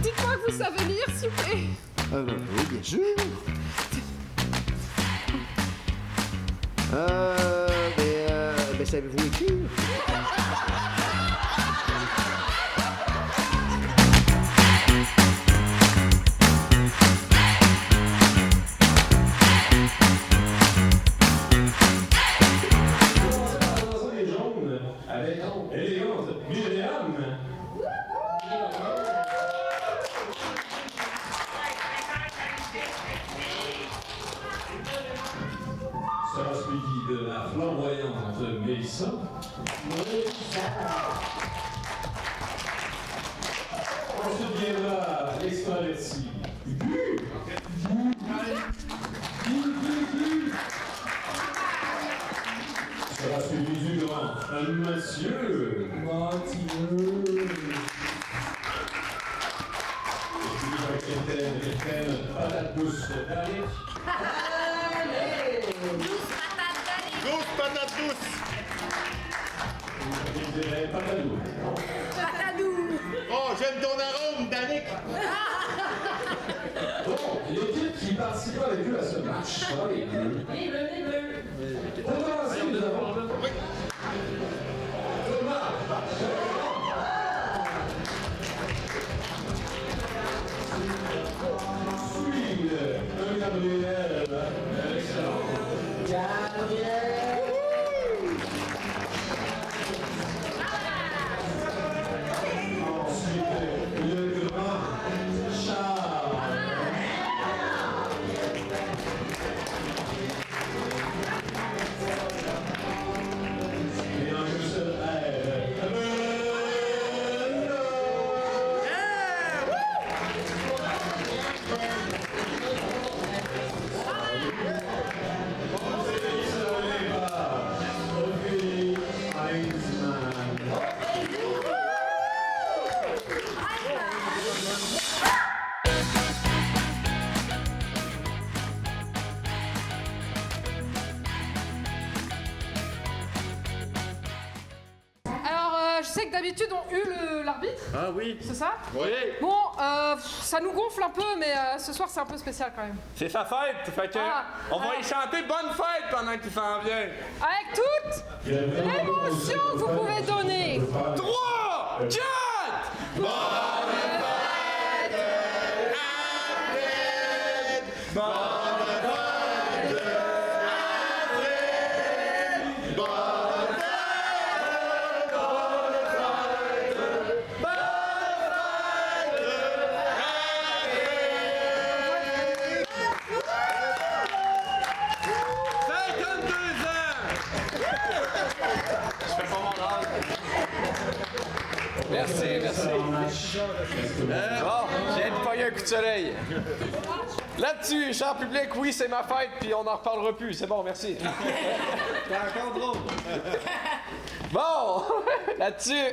Dites-moi que vous savez lire, s'il vous plaît. Oui, bien sûr. Savez-vous écrire? Élégante Myriam. Sera suivi de la flamboyante Mélissa. Ensuite viendra l'extraverti. Sera suivi du grand Mathieu. Capitaine patate douce d'Alex. Douce patate douce! Je dirais patadou. Oh, j'aime ton arôme, Danick! Bon, l'équipe qui participa avec eux à ce match sera les Bleus. Pour commencer, nous avons Thomas. Suivre un Gabriel. Excellent. Ensuite, le grand Charles. Et en une seule aide, Je sais que d'habitude on hurle l'arbitre, Ah oui? c'est ça? Oui! Bon, ça nous gonfle un peu, mais ce soir c'est un peu spécial quand même. C'est sa fête, fait que on va y chanter bonne fête pendant qu'il s'en vient. Avec toute l'émotion que vous pouvez donner. 3, 4, bonne fête, Alfred! Bonne fête, Alfred! Bonne Merci, merci. Bon, j'ai de pogner un coup de soleil. Là-dessus, chant public, oui, c'est ma fête, puis on n'en reparlera plus. C'est bon, merci. C'est encore drôle! Bon, là-dessus,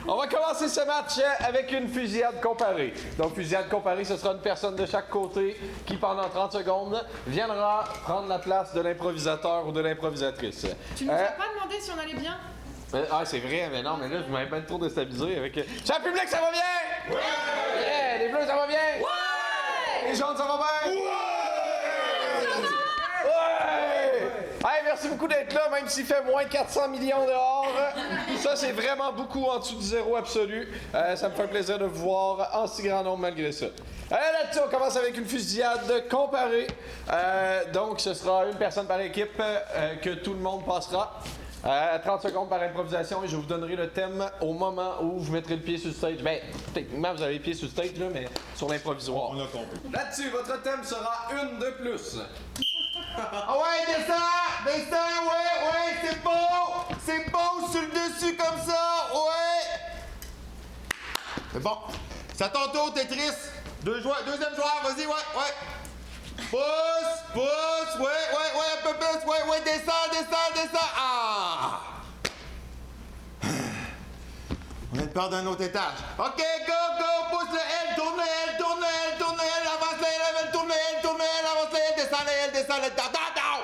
on va commencer ce match avec une fusillade comparée. Donc, fusillade comparée, ce sera une personne de chaque côté qui, pendant 30 secondes, viendra prendre la place de l'improvisateur ou de l'improvisatrice. Tu nous as pas demandé si on allait bien? Ah, c'est vrai, mais non, mais là, je m'avais pas trop déstabilisé avec... Chant public, ça va bien? Ouais! Yeah, les bleus, ça va bien? Ouais! Les jaunes, ça va bien? Ouais! Ouais! Hey, merci beaucoup d'être là, même s'il fait moins 400 millions dehors. Ça, c'est vraiment beaucoup en dessous du zéro absolu. Ça me fait plaisir de vous voir en si grand nombre malgré ça. Là-dessus, on commence avec une fusillade comparée. Donc, ce sera une personne par équipe que tout le monde passera. 30 secondes par improvisation et je vous donnerai le thème au moment où vous mettrez le pied sur le stage. Ben, techniquement, vous avez les pieds sur le stage, là, mais sur l'improvisoire. On a compris. Là-dessus, votre thème sera une de plus. Ah ouais, descends, ouais, c'est beau sur le dessus comme ça, ouais. C'est bon, c'est à ton tour, Tetris. Deuxième joueur, vas-y, ouais. Pousse, ouais, un peu plus, ouais, descends, ah. On vient de perdre un autre étage. Ok, go, pousse le L, tourne le L, avance le L, tourne le L, avance le L, descends le L, down.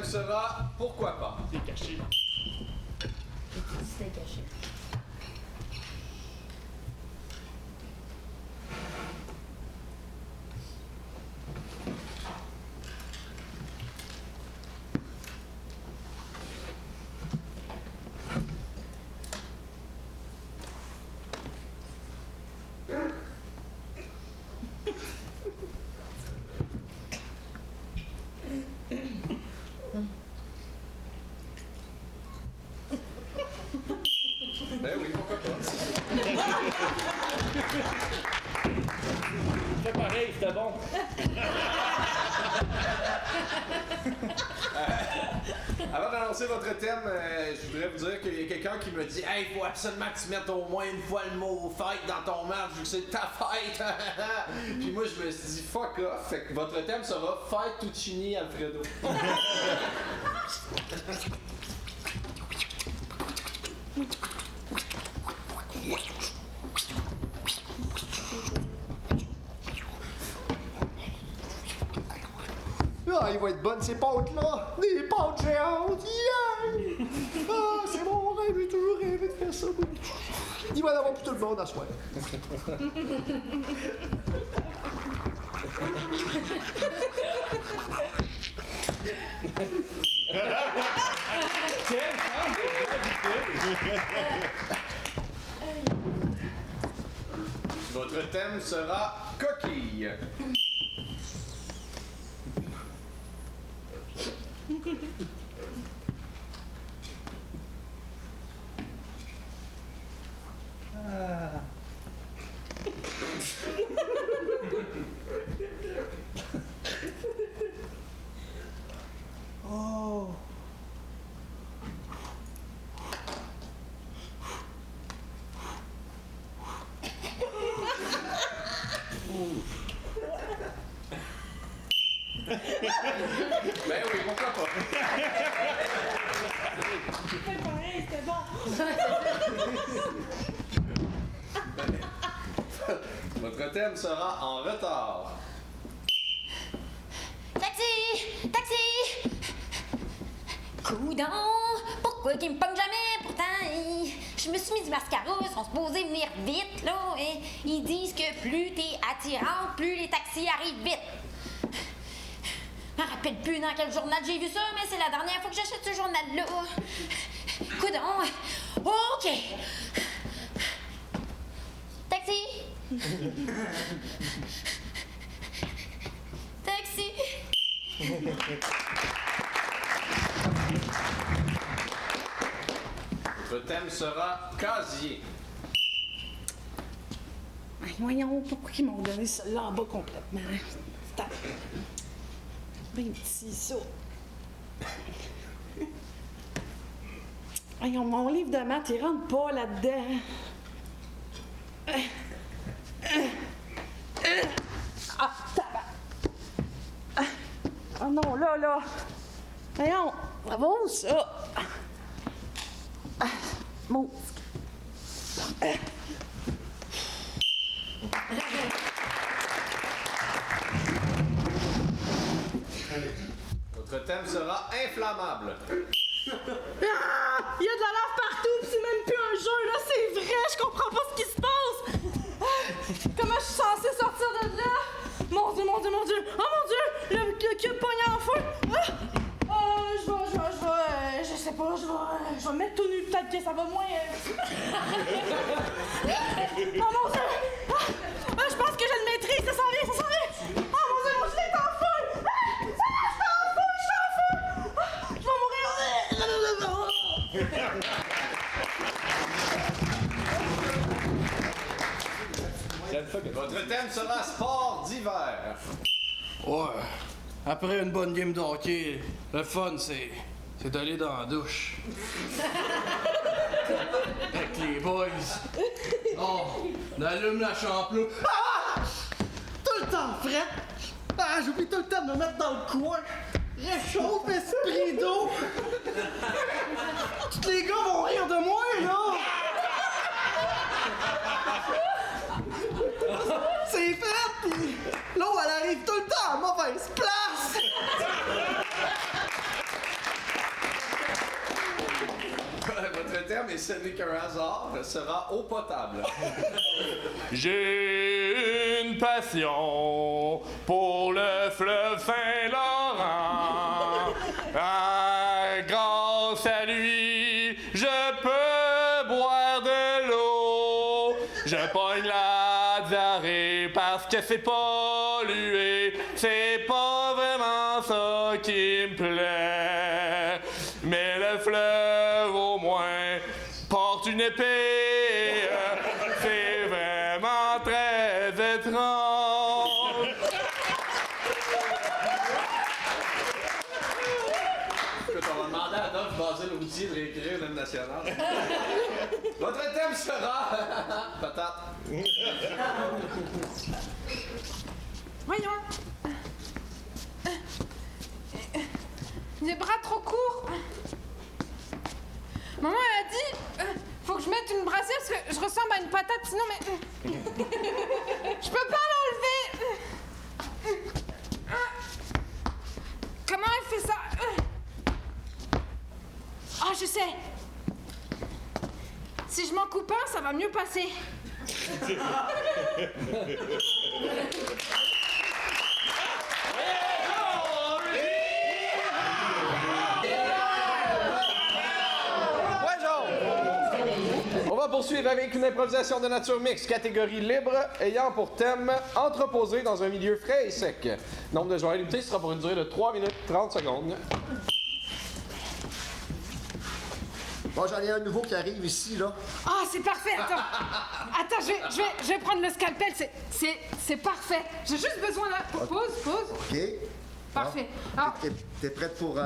thème sera pourquoi pas. C'est caché. C'était caché. Ben oui, pourquoi pas. Fais pareil, c'était bon. Avant d'annoncer votre thème, je voudrais vous dire qu'il y a quelqu'un qui me dit « Hey, il faut absolument que tu mettes au moins une fois le mot fête dans ton match, vu que c'est ta fête! » Puis moi, je me suis dit « Fuck off! » Fait que votre thème sera « Fête Tuccini Alfredo ». Ah, il va être bonne ces pâtes-là! Des pâtes géantes! Yeah! Ah, c'est mon rêve, j'ai toujours rêvé de faire ça. Il va y en avoir pour tout le monde à soir. Votre thème sera « Coquille ». Oh! Ben oui, pourquoi pas? Fais pareil, c'était bon. Votre thème sera « En retard ». Taxi! Taxi! Coudon! Pourquoi qu'il me pogne jamais? Pourtant, je me suis mis du mascara, ils sont supposés venir vite, là. Et ils disent que plus t'es attirante, plus les taxis arrivent vite. Je me rappelle plus dans quel journal j'ai vu ça, mais c'est la dernière fois que j'achète ce journal-là. Coudon! OK! Taxi! Taxi! Votre thème sera « Casier ». Voyons, pourquoi ils m'ont donné celle-là en bas complètement? Stop. Bien petit, ça. Voyons, mon livre de maths, il rentre pas là-dedans. Ah, tabac! Ah non, là! Voyons, bravo, ça! Move. Votre thème sera « Inflammable ». Ah! Il y a de la lave partout, pis c'est même plus un jeu, là, c'est vrai, je comprends pas ce qui se passe! Ah! Comment je suis censée sortir de là? Mon Dieu! Oh mon Dieu! Le cube pogné en feu! Ah! Je sais pas, je vais me mettre tout nu, peut-être que ça va moins... Oh mon Dieu! Ah, je pense que je le maîtrise, ça s'en vient! Oh mon Dieu, mon gilet est en feu! Ah! Je suis en feu! Je vais mourir! Votre thème sera « Sport d'hiver ». Ouais. Après une bonne game de hockey, le fun, c'est d'aller dans la douche. Avec les boys. Oh, on allume la chambre. Ah! Tout le temps frais. Ah, j'oublie tout le temps de me mettre dans le coin. Réchauffe, esprit d'eau. Tous les gars vont rire de moi, là. C'est fait, pis l'eau, elle arrive tout le temps à mauvaise place. et ce n'est qu'un hasard, sera eau potable. J'ai une passion pour le fleuve Saint-Laurent. Grâce à lui, je peux boire de l'eau. Je pogne la diarrhée parce que c'est pollué. C'est pas vraiment ça qui me plaît. Mais le fleuve, au moins, porte une épée. C'est vraiment très étrange. Écoute, on va demander à Adolphe Basile Routier de réécrire l'hymne national. Votre thème sera... patate. Voyons. Les bras trop courts. Maman, elle a dit, faut que je mette une brassière parce que je ressemble à une patate, sinon, mais... je peux pas l'enlever. Comment elle fait ça? Oh, je sais. Si je m'en coupe un, ça va mieux passer. On va poursuivre avec une improvisation de nature mixte, catégorie libre, ayant pour thème entreposé dans un milieu frais et sec. Nombre de joueurs limité sera pour une durée de 3 minutes 30 secondes. Bon, j'en ai un nouveau qui arrive ici, là. Ah, c'est parfait. Attends, je vais prendre le scalpel. C'est parfait. J'ai juste besoin là. Pause. OK. Parfait. Alors, T'es prête pour...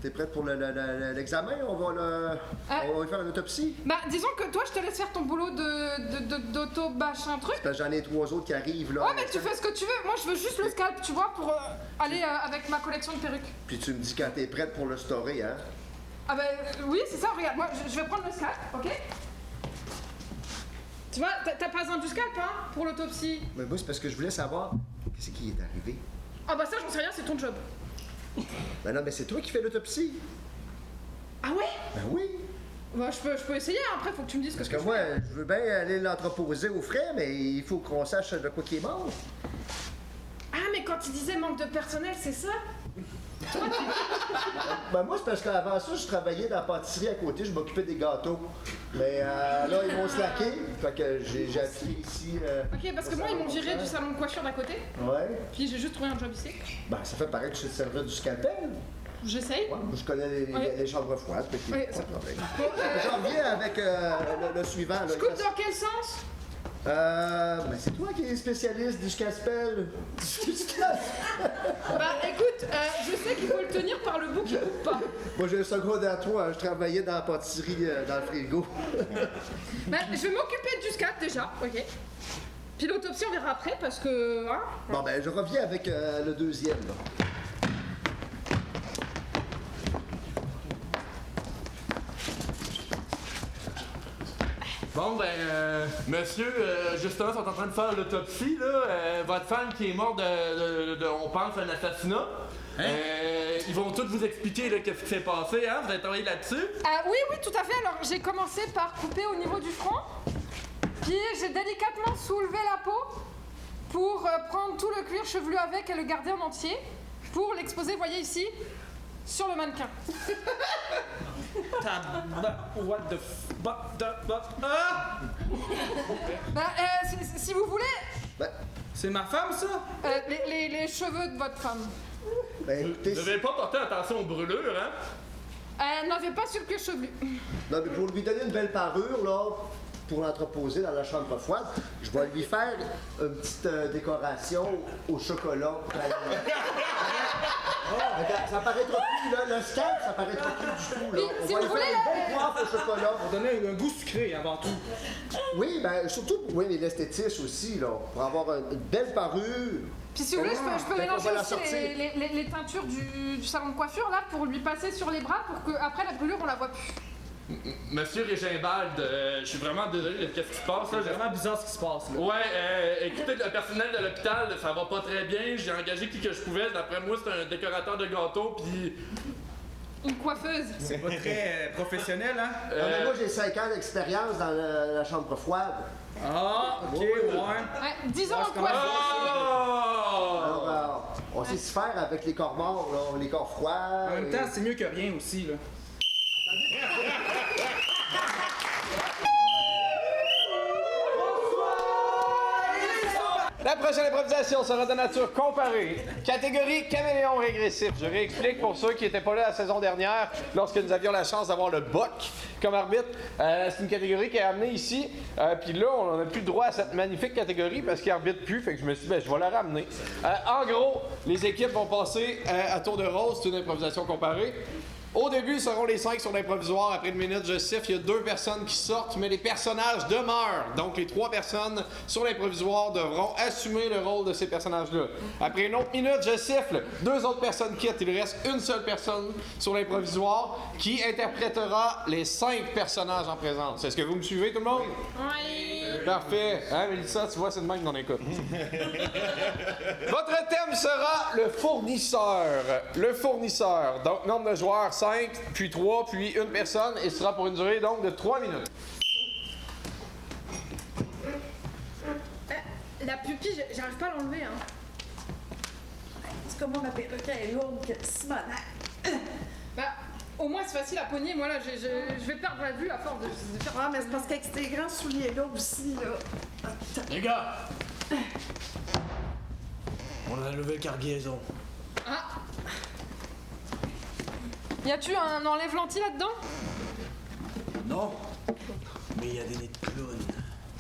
T'es prête pour l'examen? On va lui faire une autopsie? bah, disons que toi, je te laisse faire ton boulot d'auto-bâche un truc. Parce que j'en ai 3 autres qui arrivent, là. Ouais, mais tu fais ce que tu veux. Moi, je veux juste le scalp, tu vois, pour aller avec ma collection de perruques. Puis tu me dis quand t'es prête pour le story, hein? Ah bah oui, c'est ça. Regarde, moi, je vais prendre le scalp, ok? Tu vois, t'as pas besoin du scalp, hein, pour l'autopsie. Mais moi, c'est parce que je voulais savoir qu'est-ce qui est arrivé. Ah bah ça, j'en sais rien, c'est ton job. Ben non, mais c'est toi qui fais l'autopsie. Ah ouais? Ben oui. Bah, je peux essayer, hein. Après, faut que tu me dises Parce ce que que je moi, fais. je veux bien aller l'entreposer au frais, mais il faut qu'on sache de quoi qui est mort. Ah, mais quand il disait manque de personnel, c'est ça? Ben moi, c'est parce qu'avant ça, je travaillais dans la pâtisserie à côté, je m'occupais des gâteaux. Mais là, ils m'ont slacké, fait que j'ai appliqué ici. Ok, parce que moi, ils m'ont viré du salon de coiffure d'à côté. Ouais. Puis j'ai juste trouvé un job ici. Ben, ça fait pareil que je te servirais du scalpel. J'essaye. Ouais, moi, je connais les chambres froides, fait qu'il y a Ouais, pas ça- de problème. J'en reviens avec le suivant. Là. Je coupe dans quel sens? Ben c'est toi qui es spécialiste du scalpel. Bah écoute, je sais qu'il faut le tenir par le bout qui coupe pas. Moi, j'ai un second à toi, hein, je travaillais dans la pâtisserie, dans le frigo. Bah, je vais m'occuper du scalp déjà, ok. Puis l'autopsie, on verra après parce que. Hein? Bon, ben, je reviens avec le deuxième, là. Bon, ben, monsieur, justement, sont en train de faire l'autopsie, là. Votre femme qui est morte on pense, un assassinat. Ils vont tous vous expliquer, là, qu'est-ce qui s'est passé, hein? Vous avez travaillé là-dessus? Oui, tout à fait. Alors, j'ai commencé par couper au niveau du front. Puis, j'ai délicatement soulevé la peau pour prendre tout le cuir chevelu avec et le garder en entier pour l'exposer, voyez ici, sur le mannequin. What the Ah! Bah, si vous voulez, C'est ma femme, ça? les cheveux de votre femme. Ben, écoutez, Vous n'avez pas porté attention aux brûlures, hein? Elle n'avait pas sur le cuir chevelu. non, mais pour lui donner une belle parure, là, pour l'entreposer dans la chambre froide, je vais lui faire une petite décoration au chocolat. Regarde, ça paraîtra plus, là, le scalp, ça paraîtra plus du tout, là. Puis, On si va vous lui voulez, faire une belle coiffe au chocolat. Pour donner un goût sucré avant tout. Oui, ben, surtout pour mais l'esthétisme aussi, là, pour avoir une belle parure. Puis si vous voulez, je peux Peut-être mélanger qu'on va la aussi sortir. les teintures du salon de coiffure là pour lui passer sur les bras pour qu'après la brûlure on la voit plus. Monsieur Régimbald, je suis vraiment désolé de ce qui se passe, là. C'est vraiment bizarre ce qui se passe, là. Ouais, écoutez, le personnel de l'hôpital, ça va pas très bien. J'ai engagé qui que je pouvais. D'après moi, c'est un décorateur de gâteaux, puis Une coiffeuse. C'est pas très professionnel, hein? Non, mais moi, j'ai 5 ans d'expérience dans la chambre froide. Ah, ok, ouais. Ouais, disons Ouais, en c'est comment- coiffeuse. Alors, on sait s'y faire avec les corps morts, là, les corps froids. En même temps, c'est mieux que rien aussi, là. La prochaine improvisation sera de nature comparée. Catégorie caméléon régressif. Je réexplique pour ceux qui n'étaient pas là la saison dernière, lorsque nous avions la chance d'avoir le BOC comme arbitre. C'est une catégorie qui est amenée ici. Puis là, on n'a plus le droit à cette magnifique catégorie parce qu'il arbitre plus. Fait que je me suis dit, je vais la ramener. En gros, les équipes vont passer à tour de rôle. C'est une improvisation comparée. Au début, ce seront les 5 sur l'improvisoire. Après une minute, je siffle. Il y a 2 personnes qui sortent, mais les personnages demeurent. Donc, les 3 personnes sur l'improvisoire devront assumer le rôle de ces personnages-là. Après une autre minute, je siffle. 2 autres personnes quittent. Il reste une seule personne sur l'improvisoire qui interprétera les 5 personnages en présence. Est-ce que vous me suivez, tout le monde? Oui. Parfait. Hein, Mélissa, tu vois, c'est de même qu'on écoute. Votre thème sera le fournisseur. Le fournisseur. Donc, nombre de joueurs, 5, puis 3, puis une personne, et ce sera pour une durée donc de 3 minutes. La pupille, j'arrive pas à l'enlever, hein. C'est comme moi, ma perruque est lourde que Simona. Bah, au moins c'est facile à pogner. Moi là, je vais perdre la vue à force de faire. Ah, mais c'est parce qu'avec ces grands souliers-là aussi, là. Les gars! On a levé cargaison. Ah. Y a-tu un enlève-lentille là-dedans? Non, mais il y a des nids de clowns.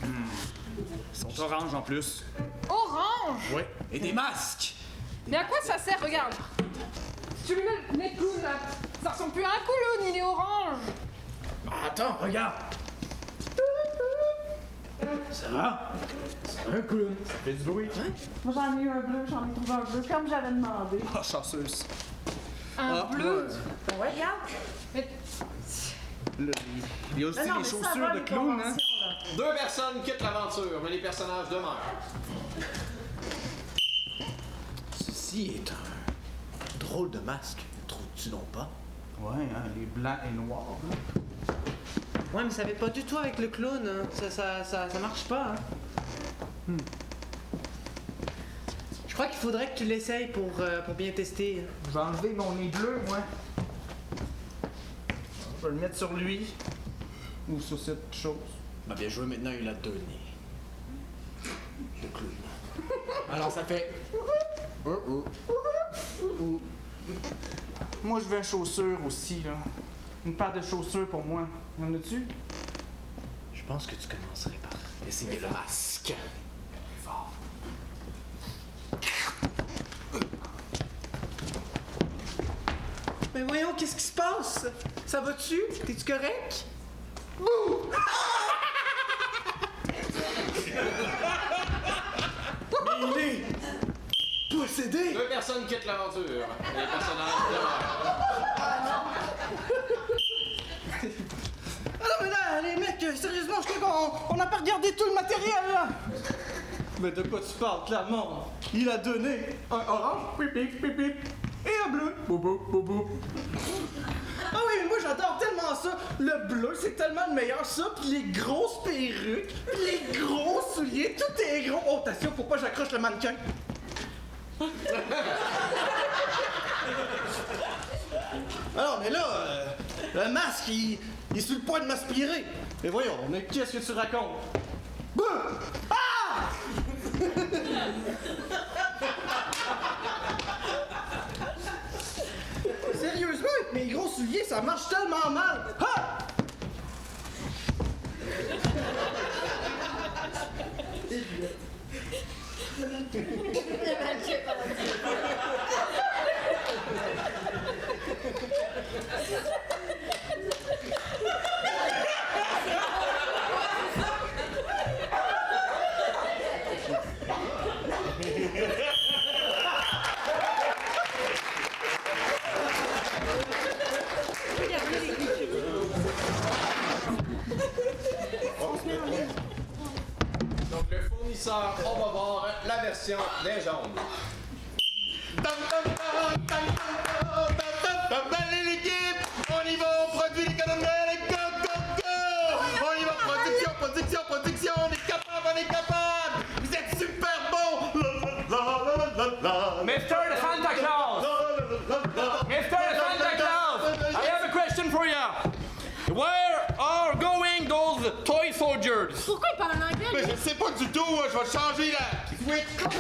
Ils sont oranges en plus. Orange? Ouais. Et des masques! Mais à quoi ça sert? Regarde. Si tu lui mets le nez de clown là, ça ressemble plus à un clown, il est orange. Attends, regarde! Ça va? C'est un clown. Ça fait du bruit. Moi, j'en ai eu un bleu, j'en ai trouvé un bleu, comme j'avais demandé. Ah, chanceuse. Un bleu? Ouais, regarde. Mais Il y a aussi Non, les mais ça chaussures va, de les clown, hein? conventions, là. 2 personnes quittent l'aventure, mais les personnages demeurent. Ceci est un drôle de masque, trouves-tu donc pas? Ouais, hein, les blancs et noirs. Ouais, mais ça va pas du tout avec le clown, hein. Ça marche pas, hein. Je crois qu'il faudrait que tu l'essayes pour bien tester. Je vais enlever mon nez bleu, moi. Je vais le mettre sur lui. Ou sur cette chose. Bah bien joué, maintenant il a 2 nez. Le clown. Alors ça fait... Moi, je veux une chaussure aussi, là. Une paire de chaussures pour moi. Y en a-tu? Je pense que tu commencerais par essayer le masque. Fort. Mais voyons, qu'est-ce qui se passe? Ça va-tu? T'es-tu correct? Bouh! Mais il est possédé! 2 personnes quittent l'aventure. Les personnages demeurent. Ah non, mais là, les mecs, sérieusement, je crois qu'on n'a pas regardé tout le matériel, là! Mais de quoi tu parles, clairement? Il a donné un orange, pip pip pip pip, et un bleu, boubou boubou. Ah oui, mais moi j'adore tellement ça! Le bleu, c'est tellement le meilleur, ça, pis les grosses perruques, pis les gros souliers, tout est gros. Oh, attention, faut pas que j'accroche le mannequin. Alors, mais là, le masque, il est sur le point de m'aspirer. Mais voyons, mais qu'est-ce que tu racontes? Bouh! Ah! Sérieusement, avec mes gros souliers, ça marche tellement mal. Ah! Donc, le fournisseur, on va voir la version des jaunes. Allez l'équipe! production, on est capable! Vous êtes super bons! Mr. Santa Claus! Mr. Santa Claus! I have a question for you! Where are going those toy soldiers? Pourquoi il parle en anglais? Mais je sais pas du tout, je vais changer la switch. Parce que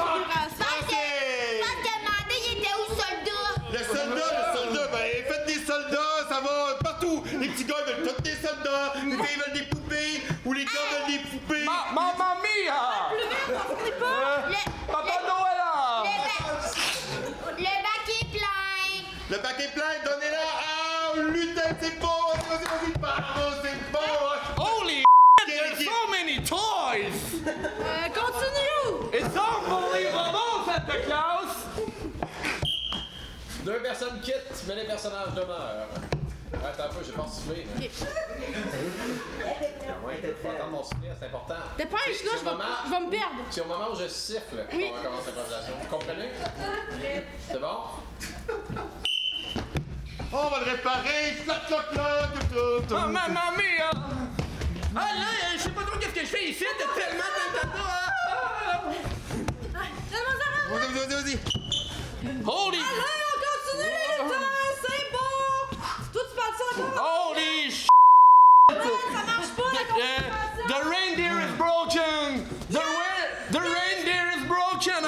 demandé, il était où, soldat? Le soldat, ben faites des soldats, ça va partout. Les petits gars veulent tous des soldats, les filles veulent des poupées, ou les gars veulent des poupées. Mamma mia! Papa Noël! Le bac est plein. Le bac est plein, donnez-la. Ah, lutin, c'est bon. Vas-y, bravo, c'est bon. Holy there's so many toys! Continue! It's unbelievable, Santa Claus! 2 personnes quittent, mais les personnages demeurent. Attends un peu, j'ai pas soufflé. Ouais, faut attendre mon soufflet, c'est important. Dépêche, là, je vais me perdre. C'est au moment où je siffle qu'on va commencer l'improvisation. Vous comprenez? C'est bon? On va le réparer. Oh, mamma mia! Ah là, je sais pas trop qu'est-ce que je fais ici, t'as tellement de Vas-y. Holy! Allez, on continue les temps, c'est bon! Toi, tu parles ça encore? Holy sh! Ça marche pas, la conversation! The reindeer is broken! The reindeer is broken!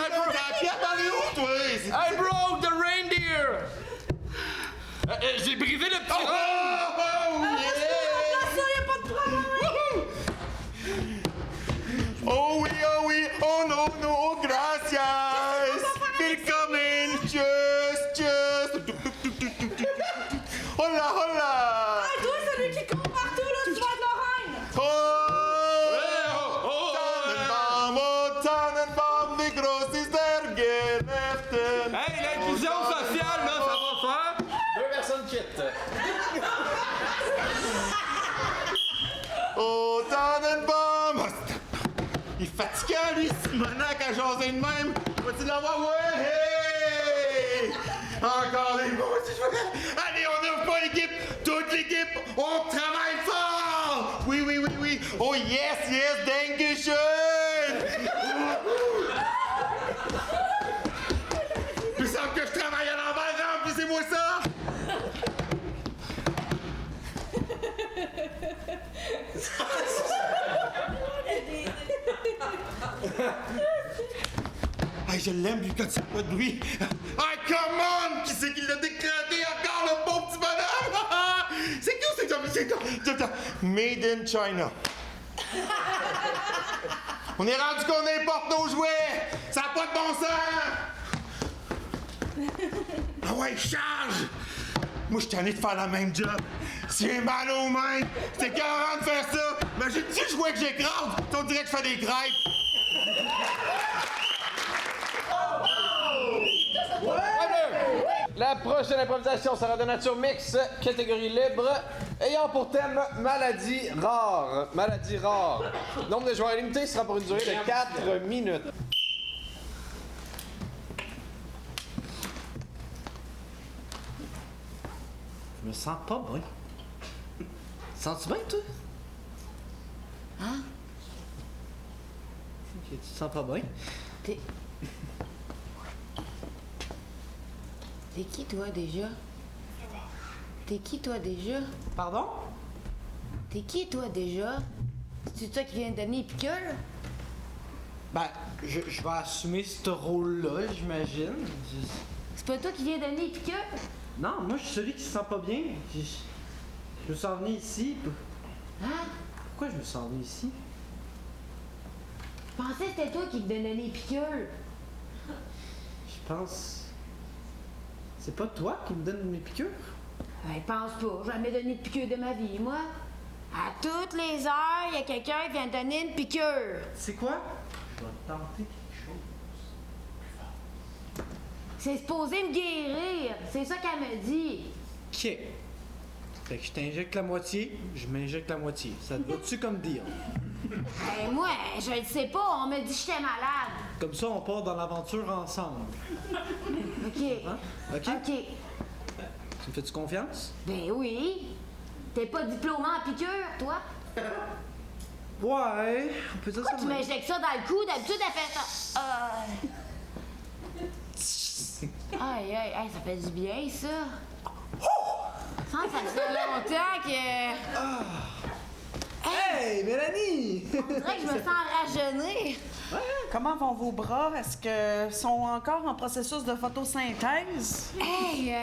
I broke the reindeer! J'ai brisé le petit Oh oui, oh no, gracias! Willkommen, just! Hola! Hey, toi, celui qui court partout, là, tu vas être la reine! Tannenbaum, wie groß ist der Genechten? Hey, l'inclusion sociale, là, ça va faire! 2 personnes quittent. Oh, Tannenbaum! Il est fatigant, lui, Simonac, à jaser de même. Vas-tu l'avoir? Ouais! Hey! Encore les mots, si je veux. Allez, on n'ouvre pas l'équipe! Toute l'équipe, on travaille fort! Oui! Oh, yes, dankeschön! Il me semble que je travaille à l'envers, remplissez-moi ça! Hey, je l'aime, lui, quand il n'y a pas de bruit. Hey, come on! Qui c'est qui l'a décrété encore, le beau petit bonhomme? C'est tout, Made in China. On est rendu qu'on importe nos jouets! Ça n'a pas de bon sens! Ah ouais, charge! Moi, je suis tanné de faire la même job. Si j'ai mal aux mains, c'est carrément de faire ça. Imagine-tu je jouais que j'écrase? On dirait que je fais des crêpes. La prochaine improvisation sera de nature mixte, catégorie libre, ayant pour thème maladie rare. Maladie rare. Nombre de joueurs limité sera pour une durée de 4 minutes. Je me sens pas bien. Sens-tu bien, toi? Hein? Tu te sens pas bien? T'es qui, toi, déjà? T'es qui, toi, déjà? Pardon? T'es qui, toi, déjà? C'est toi qui viens de donner les piqûres? Ben, je vais assumer ce rôle-là, j'imagine. C'est pas toi qui viens de donner les piqûres? Non, moi, je suis celui qui se sent pas bien. Je me sens venu ici. Hein? Pourquoi je me sens venu ici? Je pensais que c'était toi qui me donnais les piqûres. Je pense... C'est pas toi qui me donne mes piqûres? Ben, pense pas. J'ai jamais donné de piqûre de ma vie, moi. À toutes les heures, il y a quelqu'un qui vient de donner une piqûre. C'est quoi? Je vais tenter quelque chose. C'est supposé me guérir. C'est ça qu'elle me dit. OK. Fait que je t'injecte la moitié, je m'injecte la moitié. Ça te va-tu comme dire? Ben, moi, je le sais pas. On me dit que j'étais malade. Comme ça, on part dans l'aventure ensemble. OK. Hein? OK? OK. Tu me fais-tu confiance? Ben oui. T'es pas diplômé en piqûre, toi? Ouais, on peut dire ça. Tu m'injectes ça dans le cou, d'habitude elle fait ça. Aïe, aïe, aïe, ça fait du bien, ça. Ça fait longtemps que... Hey, Mélanie! On dirait que je me sens rajeunée. Comment vont vos bras? Est-ce qu'ils sont encore en processus de photosynthèse? Hey,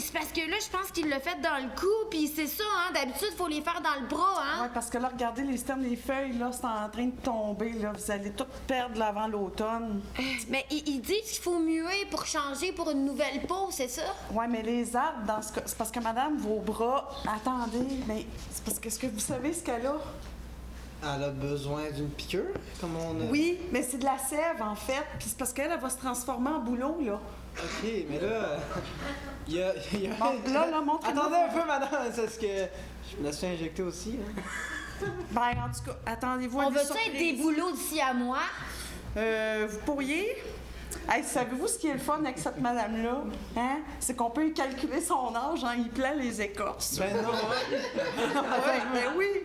c'est parce que là, je pense qu'il l'a fait dans le cou, puis c'est ça, hein, d'habitude, faut les faire dans le bras, hein. Ouais, parce que là, regardez les stems, les feuilles, là, c'est en train de tomber, là. Vous allez tout perdre avant l'automne. Mais ils disent qu'il faut muer pour changer pour une nouvelle peau, c'est ça? Ouais, mais les arbres, dans ce cas, c'est parce que, madame, vos bras... Attendez, mais c'est parce que, est-ce que vous savez ce qu'elle a? Elle a besoin d'une piqûre, comme on a... Oui, mais c'est de la sève, en fait. Puis c'est parce qu'elle va se transformer en boulot, là. OK, mais là... Il y a... Bon, là, montre-moi. Attendez un peu, madame, c'est ce que... Je me la suis injectée aussi, hein. Ben, en tout cas, attendez-vous à On des veut-tu être des boulots d'ici à moi? Vous pourriez? Hey, savez-vous ce qui est le fun avec cette madame-là? Hein? C'est qu'on peut y calculer son âge en y plant les écorces. Ben non,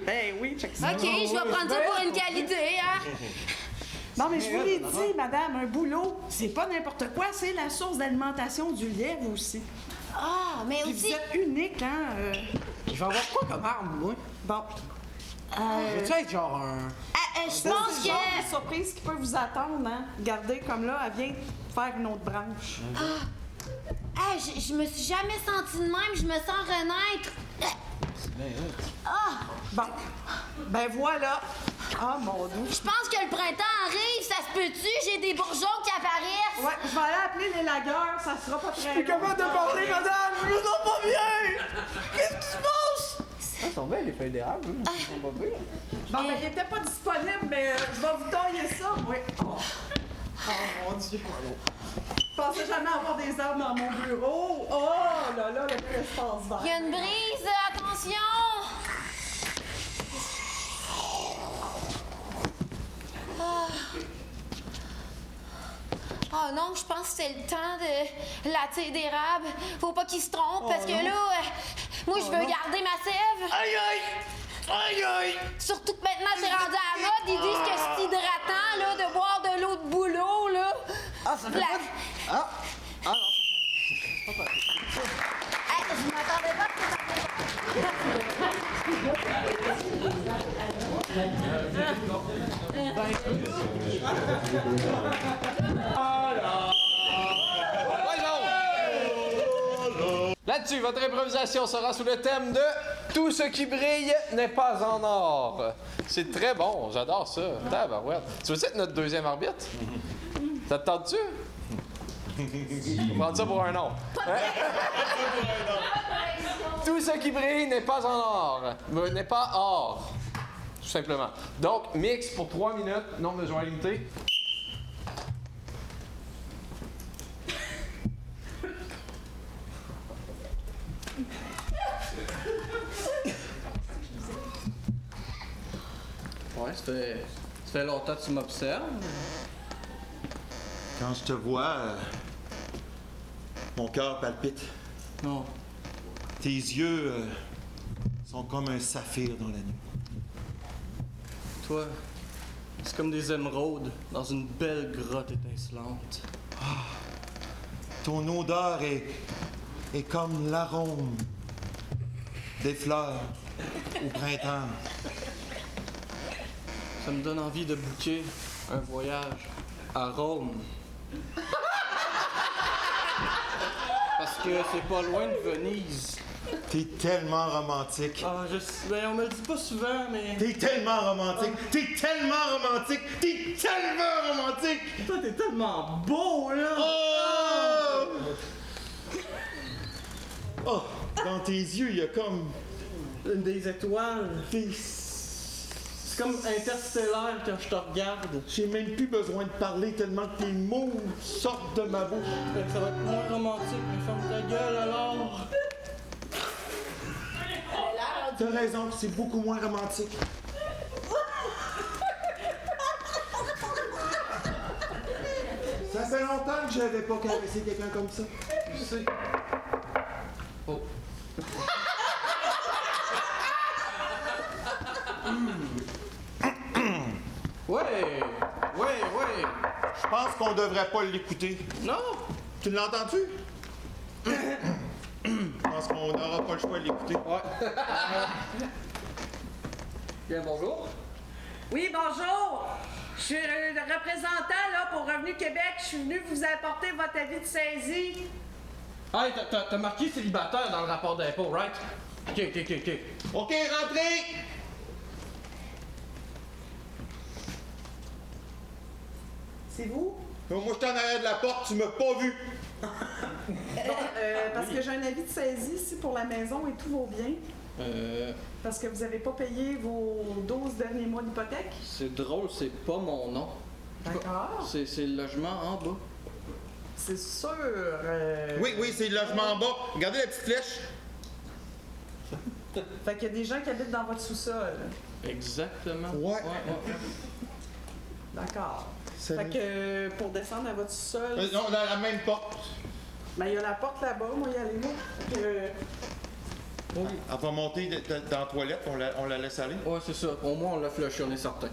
Ben oui, check ça. OK, je vais prendre ça pour une qualité, hein? Non, mais je vous l'ai dit, madame, un boulot, c'est pas n'importe quoi, c'est la source d'alimentation du lait, vous aussi. Ah, mais Puis aussi... vous êtes unique, hein? Je vais avoir quoi comme arme, moi? Bon. Veux-tu être genre un... je C'est pense le genre que... de surprise qui peut vous attendre, hein? Regardez, comme là, elle vient faire une autre branche. Ah, je me suis jamais sentie de même, je me sens renaître. Ah! Bon. Ben voilà. Ah, mon Dieu. Je pense que le printemps arrive, ça se peut-tu? J'ai des bourgeons qui apparaissent. Ouais, je vais aller appeler les lagueurs, ça sera pas très long. Je suis capable de parler, madame! Je me sens pas bien! Qu'est-ce qui se passe? Ah, elles sont belles, les feuilles d'érable. Hein? Elles sont pas belles. Bon, ben, il était pas disponible, mais je vais vous tailler ça. Oui. Oh, mon Dieu. Je pensais jamais avoir des arbres dans mon bureau. Oh là là, le plus espace vert. Il y a une brise, attention! Oh non, je pense que c'est le temps de la tire d'érable. Faut pas qu'il se trompe parce que là, moi je veux garder ma sève. Aïe aïe! Aïe aïe! Surtout que maintenant c'est rendu à la mode, ils disent que c'est hydratant là, de boire de l'eau de boulot là. Ah, ça fait La- pas de... Ah! Ah non, ça fait pas Hey, je m'attendais pas que Là-dessus, votre improvisation sera sous le thème de « Tout ce qui brille n'est pas en or ». C'est très bon, j'adore ça. Tabarouette. Tu veux être notre deuxième arbitre? Ça te tente-tu? On va prendre ça pour un nom. Hein? Tout ce qui brille n'est pas en or. N'est pas or. Tout simplement. Donc, mix pour 3 minutes, nombre de joueurs limité. Ouais, ça fait longtemps que tu m'observes. Quand je te vois, mon cœur palpite. Non. Tes yeux sont comme un saphir dans la nuit. Toi, c'est comme des émeraudes dans une belle grotte étincelante. Ton odeur est comme l'arôme des fleurs au printemps. Ça me donne envie de booker un voyage à Rome. Parce que c'est pas loin de Venise. T'es tellement romantique. Ah, ben, on me le dit pas souvent, mais... T'es tellement romantique. T'es tellement romantique. T'es tellement romantique. Toi, t'es tellement beau, là! Oh! Oh, dans tes yeux, il y a comme Des étoiles. C'est comme interstellaire quand je te regarde. J'ai même plus besoin de parler tellement que tes mots sortent de ma bouche. Ça va être moins romantique, mais ferme ta gueule alors. T'as raison, c'est beaucoup moins romantique. Ça fait longtemps que j'avais pas caressé quelqu'un comme ça. Je sais. Oh. Ouais. Je pense qu'on devrait pas l'écouter. Non. Tu l'as entendu? Je pense qu'on n'aura pas le choix de l'écouter. Ouais. Bien, bonjour. Oui, bonjour! Je suis le représentant là, pour Revenu Québec. Je suis venu vous apporter votre avis de saisie. Hey, t'as marqué célibataire dans le rapport d'impôt, right? OK. OK, rentrez! C'est vous? Moi, je t'en arrière de la porte, tu m'as pas vu. Parce que j'ai un avis de saisie ici pour la maison et tous vos biens. Parce que vous n'avez pas payé vos 12 derniers mois d'hypothèque. C'est drôle, c'est pas mon nom. D'accord. C'est le logement en bas. C'est sûr. Oui, c'est le logement en bas. Regardez la petite flèche. Fait qu'il y a des gens qui habitent dans votre sous-sol. Exactement. Ouais. D'accord. Fait que pour descendre à votre sous-sol. Non, dans la même porte. Ben, il y a la porte là-bas, moi, y aller là. Fait que, Elle va monter dans la toilette, on la laisse aller. Ouais, c'est ça. Au moins, on l'a flushé, on est certain.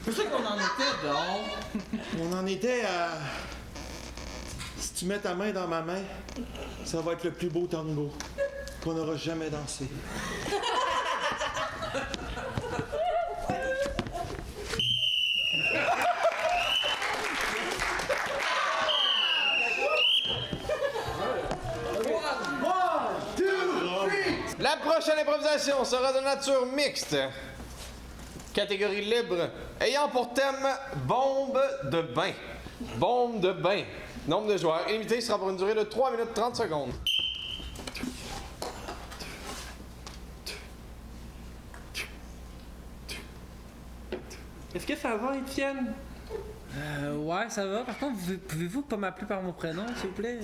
C'est ça qu'on en était, donc. On en était à... Si tu mets ta main dans ma main, ça va être le plus beau tango qu'on n'aura jamais dansé. La prochaine improvisation sera de nature mixte. Catégorie libre, ayant pour thème bombe de bain. Bombe de bain. Nombre de joueurs illimité sera pour une durée de 3 minutes 30 secondes. Est-ce que ça va, Étienne? Ouais, ça va. Par contre, pouvez-vous pas m'appeler par mon prénom, s'il vous plaît?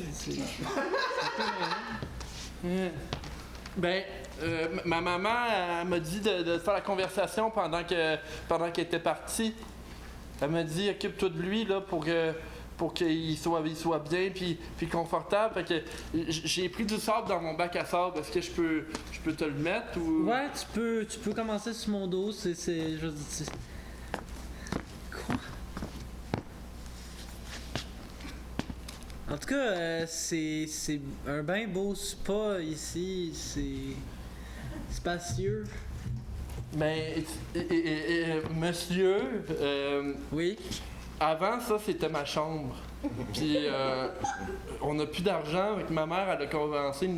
Ma maman, elle m'a dit de faire la conversation pendant qu'elle était partie. Elle m'a dit, occupe-toi de lui, là, pour qu'il soit bien puis confortable. Fait que j'ai pris du sable dans mon bac à sable. Est-ce que je peux te le mettre ou... Ouais, tu peux commencer sur mon dos. Je veux dire, quoi? En tout cas, c'est un bien beau spa ici. C'est spacieux. Mais, monsieur... Oui? Avant, ça, c'était ma chambre. Puis, on n'a plus d'argent. Avec ma mère, elle a commencé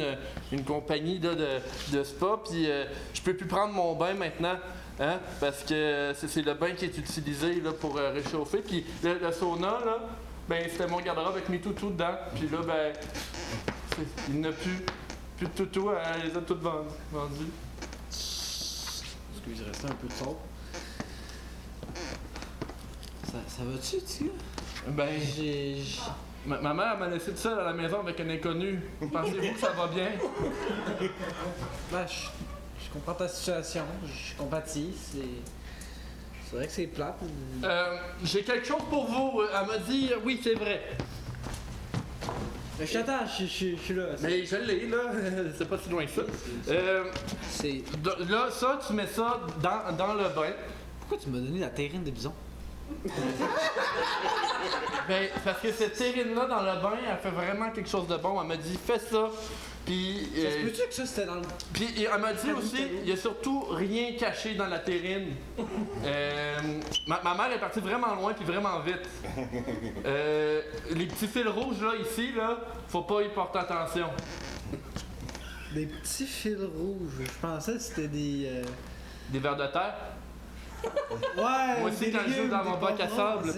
une compagnie là, de spa. Puis, je peux plus prendre mon bain maintenant. Hein? Parce que c'est le bain qui est utilisé là, pour réchauffer. Puis, le sauna, là, ben, c'était mon garde-robe avec mes toutous dedans. Puis là, ben, il n'y en a plus de toutous. Elle les a toutes vendus. Excusez, il restait un peu de sable. Ça va-tu, tu? Ben, ma mère m'a laissé toute seule à la maison avec un inconnu. Pensez-vous que ça va bien? Ben, je comprends ta situation. Je compatis. C'est vrai que c'est plate. J'ai quelque chose pour vous. Elle m'a dit, oui, c'est vrai. Je t'attends, je suis là. Mais je l'ai, là. C'est pas si loin que ça. Là, ça, tu mets ça dans le bain. Pourquoi tu m'as donné la terrine de bison? Ben, parce que cette terrine-là dans le bain, elle fait vraiment quelque chose de bon. Elle m'a dit, fais ça. Puis. Ça se peut-tu que ça c'était dans le. Puis elle m'a dit aussi, il y a surtout rien caché dans la terrine. Ma mère est partie vraiment loin puis vraiment vite. Les petits fils rouges là, ici, là, faut pas y porter attention. Des petits fils rouges. Je pensais que c'était des. Des vers de terre? Ouais! Moi aussi, quand je joue dans mon bac à sable.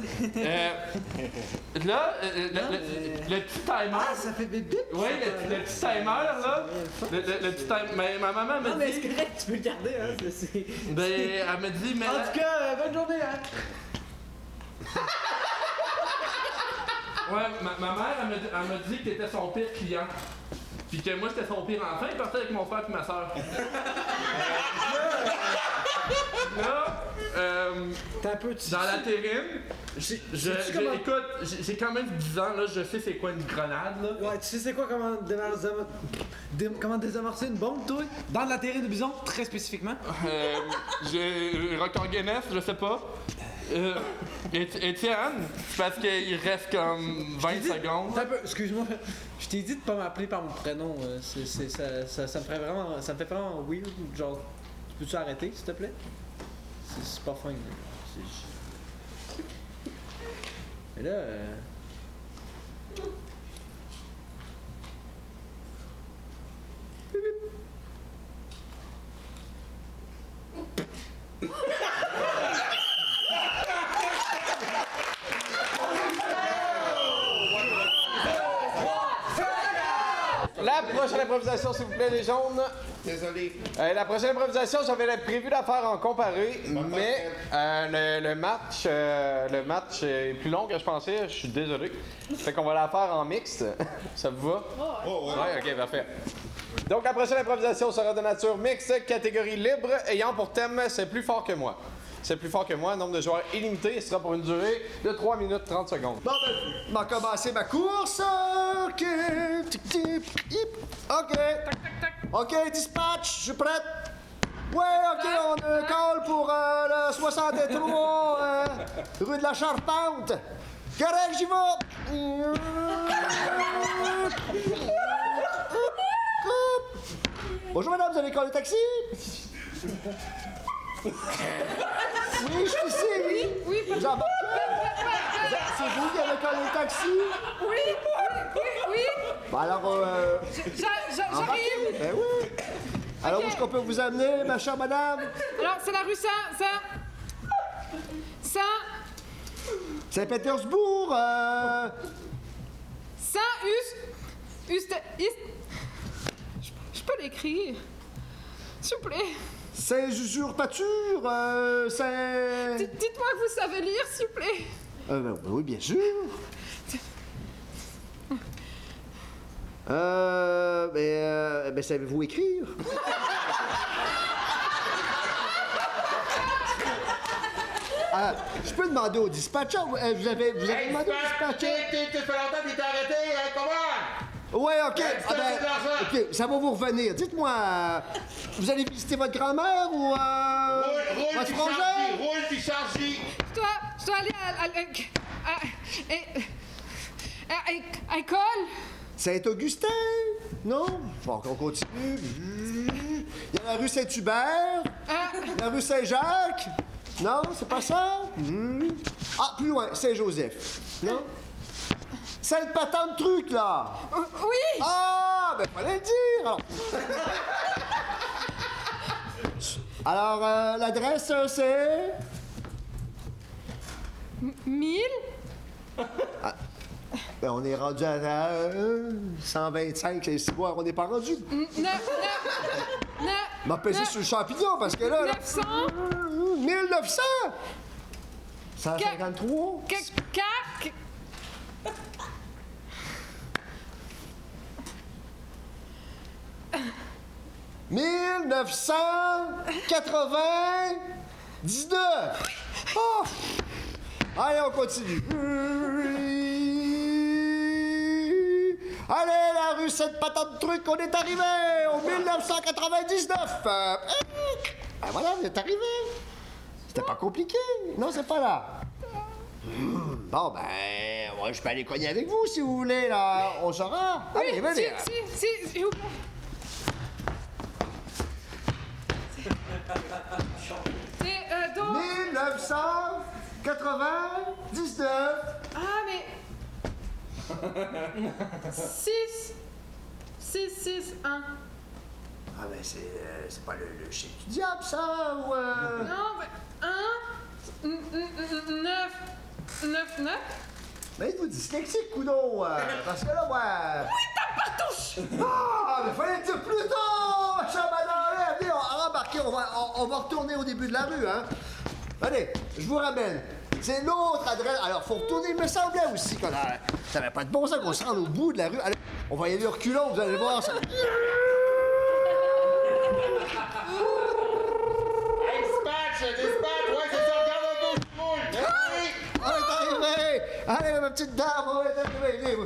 Là, le petit timer. Ah, ça fait bébé! Oui, le petit timer, là. Le petit timer. Mais ma maman m'a dit. Non, mais c'est correct, tu peux le garder, hein. Ben, elle m'a dit, mais. En tout cas, bonne journée, hein! Ouais, ma mère, elle m'a dit que t'étais son pire client. Puis que moi, j'étais son pire enfant. Il partait avec mon frère et ma soeur. Là, t'as un peu dans la terrine, écoute, j'ai quand même 10 ans, là, je sais c'est quoi une grenade, là. Ouais, tu sais c'est quoi comment désamorcer une bombe, toi? Dans la terrine de bison, très spécifiquement? J'ai Rock en Guinness, je sais pas. Étienne, c'est parce qu'il reste comme 20 secondes. Attends un peu, excuse-moi. Je t'ai dit de pas m'appeler par mon prénom. Ça me ferait vraiment. Ça me fait vraiment weird. Genre, peux-tu arrêter, s'il te plaît? C'est pas fin. Mais là. La prochaine improvisation, s'il vous plaît, les jaunes. Désolé. La prochaine improvisation, j'avais prévu la faire en comparé, mais le match est plus long que je pensais. Je suis désolé. Fait qu'on va la faire en mixte. Ça vous va? Oh, ouais. Ouais, ok, parfait. Donc, la prochaine improvisation sera de nature mixte, catégorie libre, ayant pour thème « C'est plus fort que moi ». C'est plus fort que moi, nombre de joueurs illimité, ce sera pour une durée de 3 minutes 30 secondes. Bon, ben, je vais commencer ma course. OK. OK. OK, dispatch, je suis prête. Ouais, OK, on a un call pour le 63 rue de la Charpente. Correct, j'y vais. Bonjour, madame, vous avez call le taxi? Oui, je suis ici. Oui, Vous embarquez? C'est vous qui avez collé le taxi? Oui. Bon, alors, J'arrive. ben oui. Alors, où est-ce qu'on peut vous amener, ma chère madame? Alors, c'est la rue Saint-Pétersbourg, Je peux l'écrire. S'il vous plaît. Saint-Usurpature, Saint... Dites-moi que vous savez lire, s'il vous plaît. Ben oui, bien sûr. Ben savez-vous écrire? Je peux demander au dispatcher? Vous avez demandé au dispatcher? Ça fait longtemps que t'es arrêté, hein, comment? Ouais, OK. OK, ça va vous revenir. Dites-moi, vous allez visiter votre grand-mère ou votre frangin? Roule puis chargé. Je dois aller à l'école. Saint-Augustin? Non? Bon, on continue. Il y a la rue Saint-Hubert. La rue Saint-Jacques. Non, c'est pas ça? Ah, plus loin, Saint-Joseph. Non? Sainte-Patente-Truc, là! Oui! Ah, ben fallait le dire! Alors, l'adresse, c'est... 1000? Ben, on est rendu à 125, les ciboires, on n'est pas rendu. M'a pesé sur le champignon, parce que là... 900? 1900! 153? 1999! Oh! Allez, on continue. Allez, la rue Sainte-Patente-Truc, on est arrivé au 1999! Ben voilà, on est arrivé. C'était pas compliqué. Non, c'est pas là. Bon, ben, moi, je peux aller cogner avec vous, si vous voulez, là. On saura. Allez, venez. Si, s'il vous plaît. C'est donc... 1999. Ah, mais... 6, 1. Ah, ben, c'est pas le chiffre du diable, ça, ou... Non, mais 1, 9. Mais il vous dyslexique, coudon, parce que là, moi... Oui, tape partouche! Ah, mais fallait dire plus tôt, ma chère madame. Allez, embarquez, on va retourner au début de la rue, hein. Allez, je vous ramène. C'est l'autre adresse. Alors, faut retourner, il me semblait aussi qu'on a... Ça n'avait pas de bon sens qu'on se rende au bout de la rue. Allez, on va y aller reculons, vous allez voir ça. Hey, dispatch, ouais, c'est ça, regarde un peu, je roule. On est arrivé! Allez, ma petite dame, on est arrivé.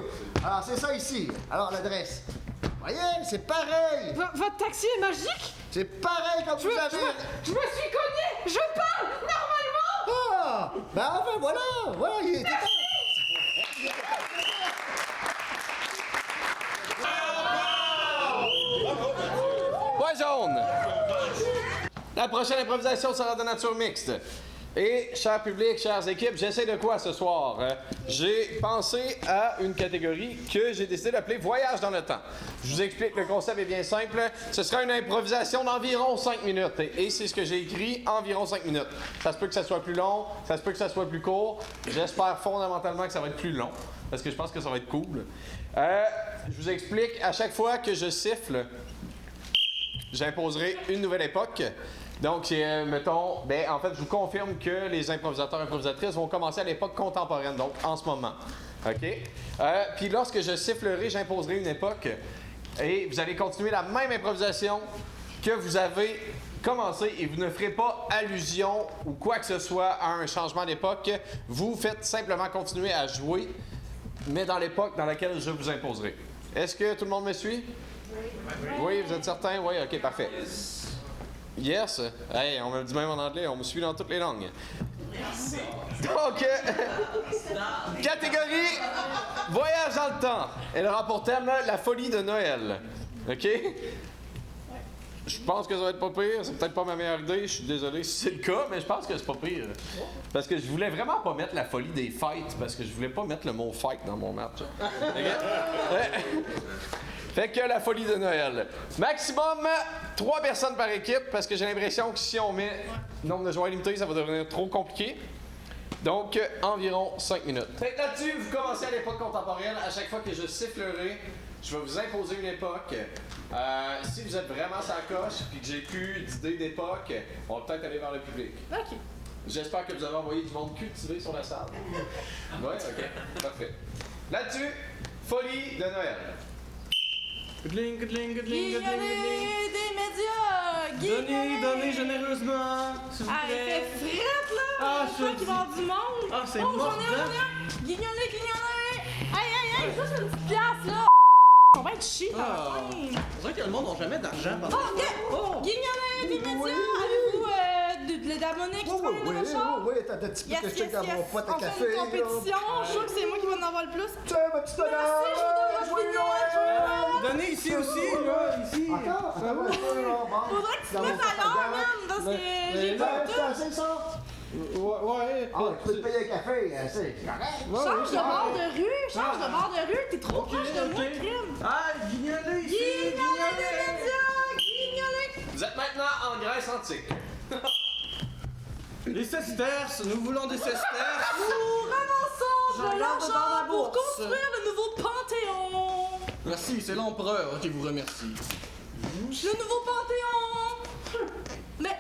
Alors, c'est ça ici. Alors, l'adresse. Vous voyez, c'est pareil. Votre taxi est magique? C'est pareil comme vous avez... Je me suis cogné! Je parle normalement! Ah! Ah! Ben enfin, voilà! Voilà, il était temps! Ouais, jaune! La prochaine improvisation sera de nature mixte. Et, cher public, chères équipes, j'essaie de quoi ce soir? J'ai pensé à une catégorie que j'ai décidé d'appeler Voyage dans le temps. Je vous explique, le concept est bien simple. Ce sera une improvisation d'environ 5 minutes. Et c'est ce que j'ai écrit, environ 5 minutes. Ça se peut que ça soit plus long, ça se peut que ça soit plus court. J'espère fondamentalement que ça va être plus long, parce que je pense que ça va être cool. Je vous explique, à chaque fois que je siffle, j'imposerai une nouvelle époque. Donc, mettons, en fait, je vous confirme que les improvisateurs et improvisatrices vont commencer à l'époque contemporaine, donc en ce moment. OK? Puis lorsque je sifflerai, j'imposerai une époque et vous allez continuer la même improvisation que vous avez commencé et vous ne ferez pas allusion ou quoi que ce soit à un changement d'époque. Vous faites simplement continuer à jouer, mais dans l'époque dans laquelle je vous imposerai. Est-ce que tout le monde me suit? Oui, vous êtes certain? Oui, OK, parfait. Yes! Hey, on me le dit même en anglais, on me suit dans toutes les langues. Donc, catégorie Voyage dans le temps. Elle aura pour thème la folie de Noël. OK? Je pense que ça va être pas pire. C'est peut-être pas ma meilleure idée. Je suis désolé si c'est le cas, mais je pense que c'est pas pire. Parce que je voulais vraiment pas mettre la folie des fêtes, parce que je voulais pas mettre le mot fête dans mon match. OK? Fait que la folie de Noël. Maximum 3 personnes par équipe, parce que j'ai l'impression que si on met nombre de joueurs limité, ça va devenir trop compliqué. Donc, environ 5 minutes. Fait que là-dessus, vous commencez à l'époque contemporaine. À chaque fois que je sifflerai, je vais vous imposer une époque. Si vous êtes vraiment sur la coche et que j'ai plus d'idées d'époque, on va peut-être aller vers le public. OK. J'espère que vous avez envoyé du monde cultivé sur la salle. Ouais, OK. Parfait. Là-dessus, folie de Noël. Goodling, goodling, goodling, goodling, Guignolez des médias! Donnez généreusement, s'il vous Ah, il plaît. fait frette, là! Ah, je crois qu'il va y avoir du monde! Ah, c'est oh, mordant. j'en ai un! Guignolez! Hey, juste une petite pièce, là! On va être chier, Ah. On dirait que le monde n'a jamais d'argent. Oh, OK! Guignolez des médias! Avez-vous de la monnaie qui traîne dans le char? Oui, t'as un petit peu que je check dans mon pot à On café. fait une compétition, je suis sûr que c'est moi qui vais en avoir le plus. Tiens, ma petite honneur! Merci, je vous donne votre Donnez ici aussi, là, ici. Encore? Ah ouais, faudrait que tu te mettes à l'heure, man, parce que j'ai pas tout. C'est assez, ça? Ouais. Ah, tu peux te payer un café, c'est correct. Change de bord de rue, t'es trop proche de moi, crime. Ah, guignolez ici. Guignolez des médias, guignolez. Vous êtes maintenant en Grèce antique. Les sesterces, nous voulons des sesterces. Nous ramassons J'en de garde dans l'argent ma pour bourse. construire le nouveau Panthéon. Merci, c'est l'empereur qui vous remercie. Le nouveau Panthéon. Mais,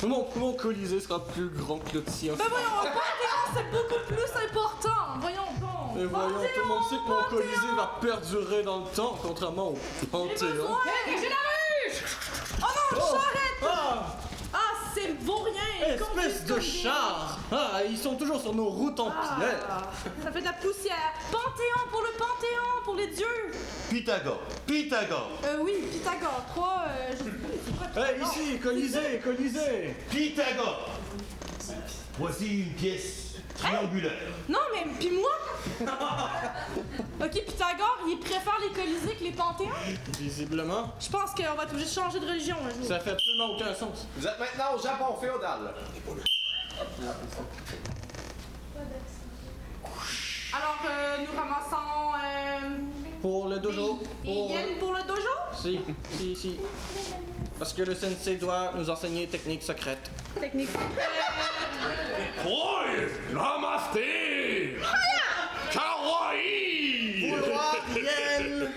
Mon colisée sera plus grand que le tien. ben voyons, le Panthéon c'est beaucoup plus important. Voyons donc. Et voyons, tout le monde sait que mon Panthéon. colisée va perdurer dans le temps, contrairement au Panthéon. Ouais, j'ai la rue. Oh non, Oh. charrette. Ah! Ah, c'est vaut rien. Espèce de char! Ah, ils sont toujours sur nos routes en pierre! Ça fait de la poussière. Panthéon, pour les dieux. Pythagore. Oui, Pythagore. 3, je sais pas. Hé, ici, Colisée! Pythagore. Voici une pièce triangulaire. Non, mais pis moi? Ok, Pythagore, il préfère les colisées que les panthéons? Visiblement, Je pense qu'on va être obligé de changer de religion un jour. ça fait absolument aucun sens. Vous êtes maintenant au Japon féodal. Alors, nous ramassons Pour le dojo? des yens pour le dojo? Si. Parce que le sensei doit nous enseigner techniques secrètes. Technique. Oi! Namasté! Kawaii! Vouloir yen!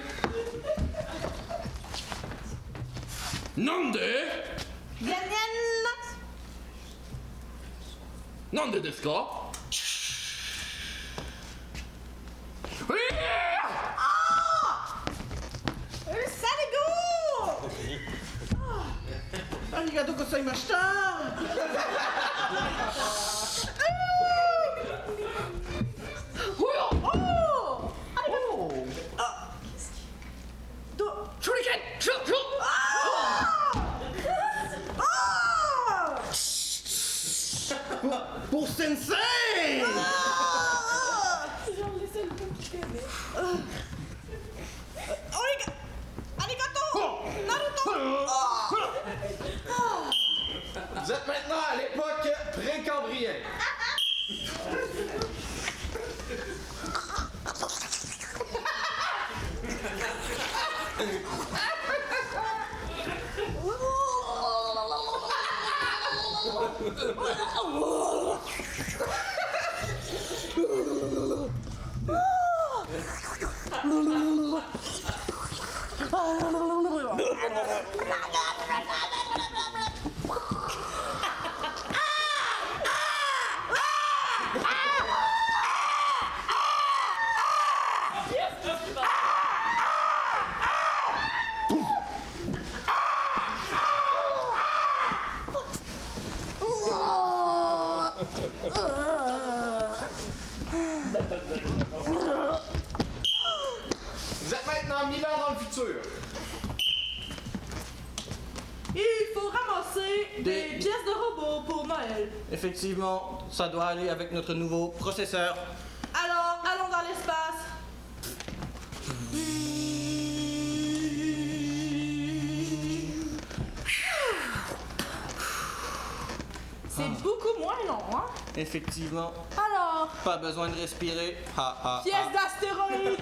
Nande? Yen yen! Nande desu ka? Saligo! Arigato gozaimashita! Oh! Shuriken! Ah! Pour Sensei Hey! Genre les seuls mots que je connais. Arigato! Naruto! Vous êtes maintenant à l'époque pré-cambrienne. Vous êtes maintenant 1000 ans dans le futur. Il faut ramasser des pièces de robot pour Noël. Effectivement, ça doit aller avec notre nouveau processeur. Alors, allons dans l'espace. C'est beaucoup moins long, hein? Effectivement, Alors, pas besoin de respirer. Ha ha pièces ha. d'astéroïdes,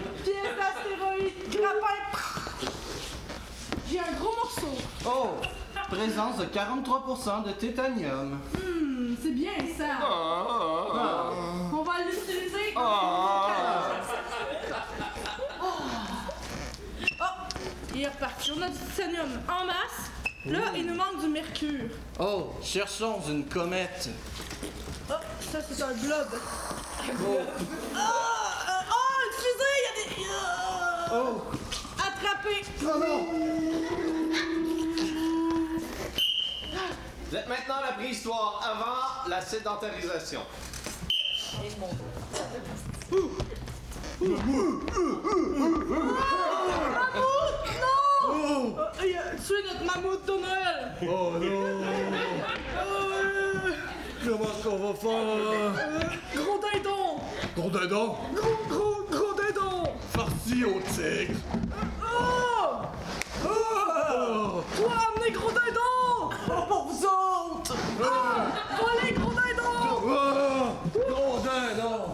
grappin. J'ai un gros morceau. Oh, présence de 43% de tétanium. C'est bien ça. On va l'utiliser. Il est reparti. On a du titanium en masse. Là, il nous manque du mercure. Oh, cherchons une comète. Oh, ça c'est un blob. Oh, Une fusée, il y a des... oh. Attrapé. Vous êtes maintenant à la préhistoire, avant la sédentarisation. Il a tué notre mammouth de Noël. Oh non! Comment est-ce qu'on va faire? Gros dindon. Gros dindon? Gros dindon. Farci au tigre! Oh! Toi, amenez gros dindon. Pour vous autres! Volez gros dindon. Gros dindon!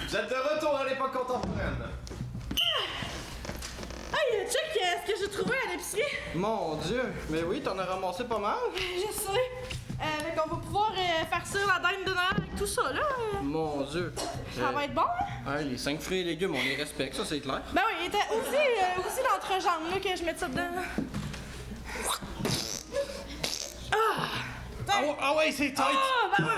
Vous êtes de retour à l'époque contemporaine. Hey, check ce que j'ai trouvé à l'épicerie. Mon Dieu! Mais oui, t'en as ramassé pas mal? Je sais. Fait qu'on va pouvoir farcir la dinde de Noël avec tout ça, là. Mon Dieu! Ça va être bon, hein? Ouais, les 5 fruits et légumes, on les respecte, ça c'est clair. Ben oui, il était aussi l'entrejambe, là, que je mette ça dedans. Ah ouais, c'est tight! Ben oui,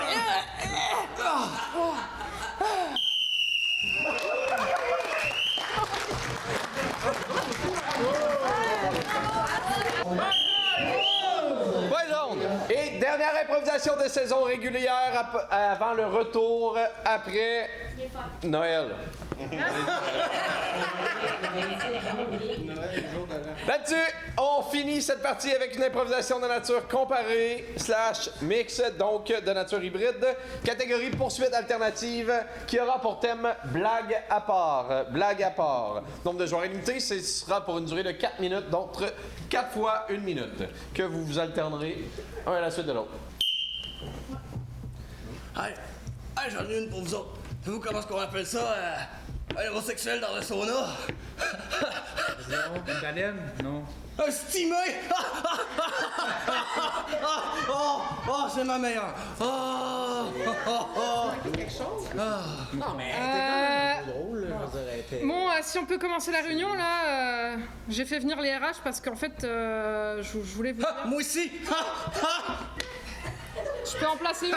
Ouais, donc. Et dernière improvisation de saison régulière avant le retour après Noël. Là-dessus, on finit cette partie avec une improvisation de nature comparée / mix, donc de nature hybride, catégorie poursuite alternative, qui aura pour thème blague à part. Blague à part. Nombre de joueurs illimité, ce sera pour une durée de 4 minutes, donc 4 fois 1 minute, que vous vous alternerez un à la suite de l'autre. Hey, j'en ai une pour vous autres. Savez-vous comment est-ce qu'on appelle ça? Un homosexuel dans le sauna? Non, une baleine? Non. Un steamer! Oh, c'est ma meilleure! Quelque chose? Non, mais t'es drôle, là, je dirais. Bon, si on peut commencer la réunion, là, j'ai fait venir les RH parce qu'en fait, je voulais vous dire... Moi aussi! Je peux en placer une?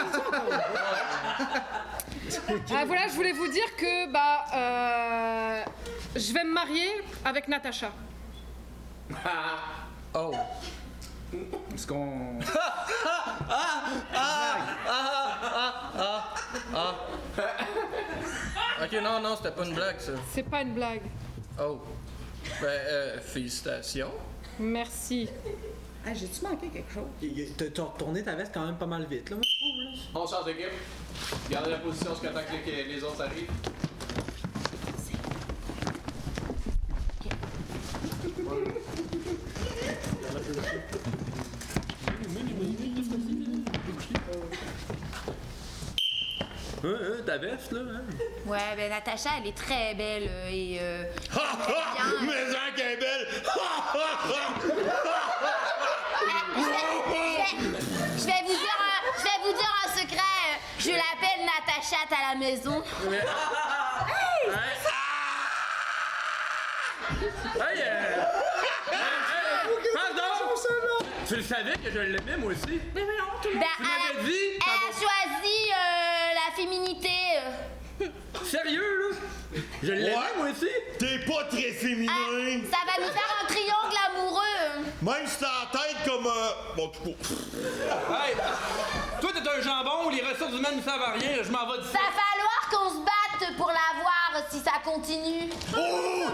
Voilà, je voulais vous dire que, je vais me marier avec Natacha. Oh! Est-ce qu'on... Ok, non, c'était pas une blague, ça. C'est pas une blague. Oh. Ben, félicitations. Merci. J'ai-tu manqué quelque chose? T'as retourné ta veste quand même pas mal vite, là, moi, je trouve, là. On change d'équipe. Gardez la position jusqu'à temps que les autres arrivent. Ta veste, là, hein? Ouais, ben Natacha, elle est très belle et Mais Jean qu'elle est belle! Je vais vous dire un secret. Je l'appelle Natacha à la maison. Pardon! Tu le savais que je l'aimais, moi aussi? Mais voyons, tout le monde. Ben, Tu m'avais dit? elle a choisi la féminité. Sérieux, là? Je l'aimais, moi aussi? T'es pas très féminin! Ça va nous faire un triangle amoureux. Même si t'as la tête comme bon, tout court. Hey! Toi, t'es un jambon, les ressources humaines ne servent à rien, je m'en vais d'ici. Va falloir qu'on se batte pour l'avoir si ça continue. Oh!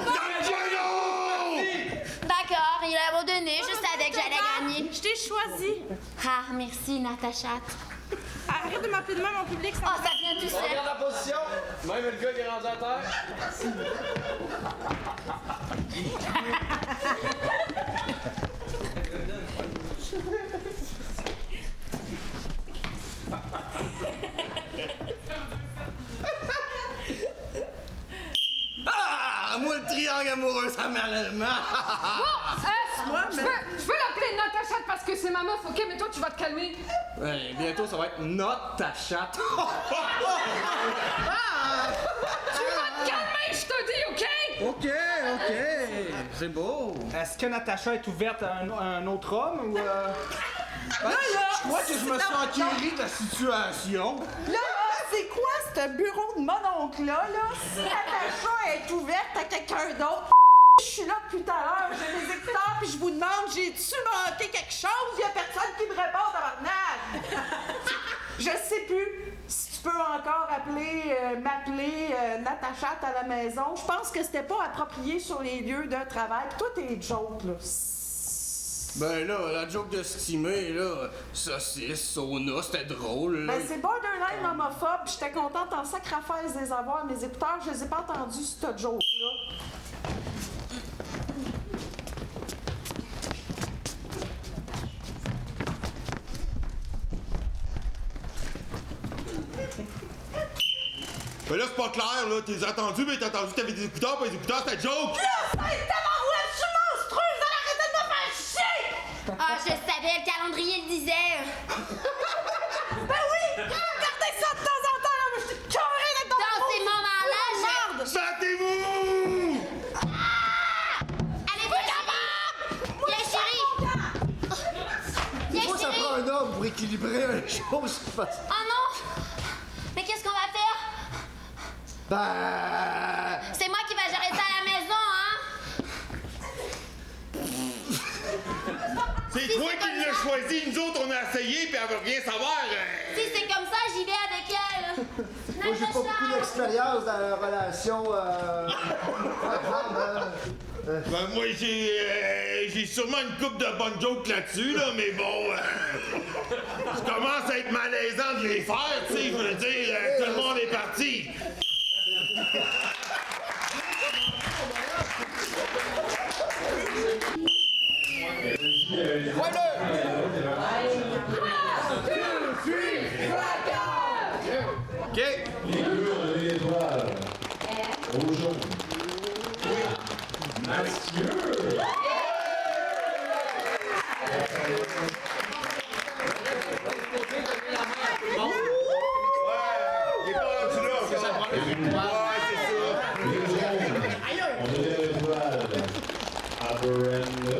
D'accord, il a abandonné. Je savais que j'allais gagner. Je t'ai choisi. Ah, merci, Natacha. Arrête de m'appeler de même en public, ça Oh, ça vient tout On seul. regarde la position. Même le gars qui est rendu à terre. Ah! Moi, le triangle amoureux, ça m'allait mal. Je peux l'appeler Natacha parce que c'est ma meuf, ok? Mais toi, tu vas te calmer. Ouais, bientôt, ça va être notre ta chatte. Tu vas te calmer, je te dis, ok? Ok. C'est beau. Est-ce que Natacha est ouverte à un autre homme ou Je crois que je me suis enquéré de la situation. Là, c'est quoi ce bureau de mon oncle-là, là? Si Natacha est ouverte à quelqu'un d'autre, je suis là depuis tout à l'heure, j'ai des écouteurs, puis je vous demande, j'ai-tu manqué quelque chose? Il y a personne qui me répond, tabarnak! Je sais plus si tu peux encore m'appeler Natacha à la maison. Je pense que c'était pas approprié sur les lieux de travail. Puis toi, t'es joke, là. Ben là, la joke de stimer, là, saucisse, sauna, c'était drôle, là. Ben, c'est borderline homophobe, pis j'étais contente en sacrifice des avoirs. Mes écouteurs, je les ai pas entendus, cette joke-là. Mais là, c'est pas clair, là. T'es attendu, mais t'as entendu que t'avais des écouteurs, pas des écouteurs, c'était joke! Là, c'est tabarouette, je suis monstrueuse, vous allez arrêter de me faire chier! Ah, je savais, le calendrier le disait. Ben oui! Regardez ça de temps en temps, là, mais je suis curée d'être Dans ces moments-là, je... Battez-vous! Allez, viens, chérie! Viens, Moi, ça chérie! prend un homme pour équilibrer les choses. Oh non! Mais qu'est-ce qu'on va faire? Ben... C'est moi qui va gérer ça à la maison, hein? C'est toi qui l'as choisi, nous autres, on a essayé, puis elle veut rien savoir. Si c'est comme ça, j'y vais avec elle. Moi, j'ai pas beaucoup d'expérience dans la relation... Ben, moi, j'ai sûrement une coupe de bonnes jokes là-dessus, là, mais bon, je commence à être malaisant de les faire, tu sais, je veux dire, tout le monde est parti. OK. Les couleurs de l'étoile. Au jaune. Mathieu. Bon. Il est pas rendu là, Ouais, c'est ça. Les jaunes. On a des étoiles. À Brenda.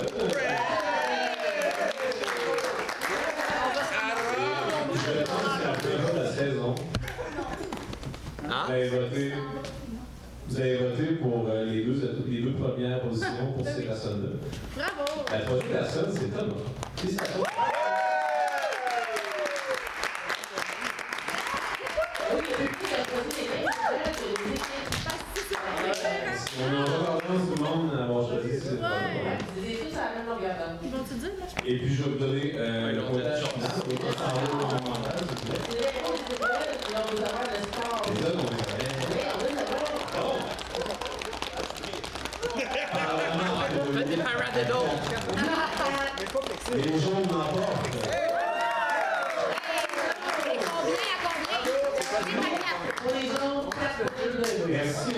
Je pense que c'est un peu comme la saison. Vous avez voté pour les deux premières positions pour ces personnes-là. Bravo! La troisième personne, c'est Thomas. Félicitations. On a vraiment tout le monde à avoir choisi ce Thomas. Ils vont te dire, là? Et puis je vais vous donner le pointage final. Vous pouvez s'en aller au montage, s'il vous plaît. nous avoir le score. Les autres, on est rien. Oui, on est d'accord. Faites des paradiddles. Les jaunes n'emportent. Combien à combien? Pour les autres, 4 Merci.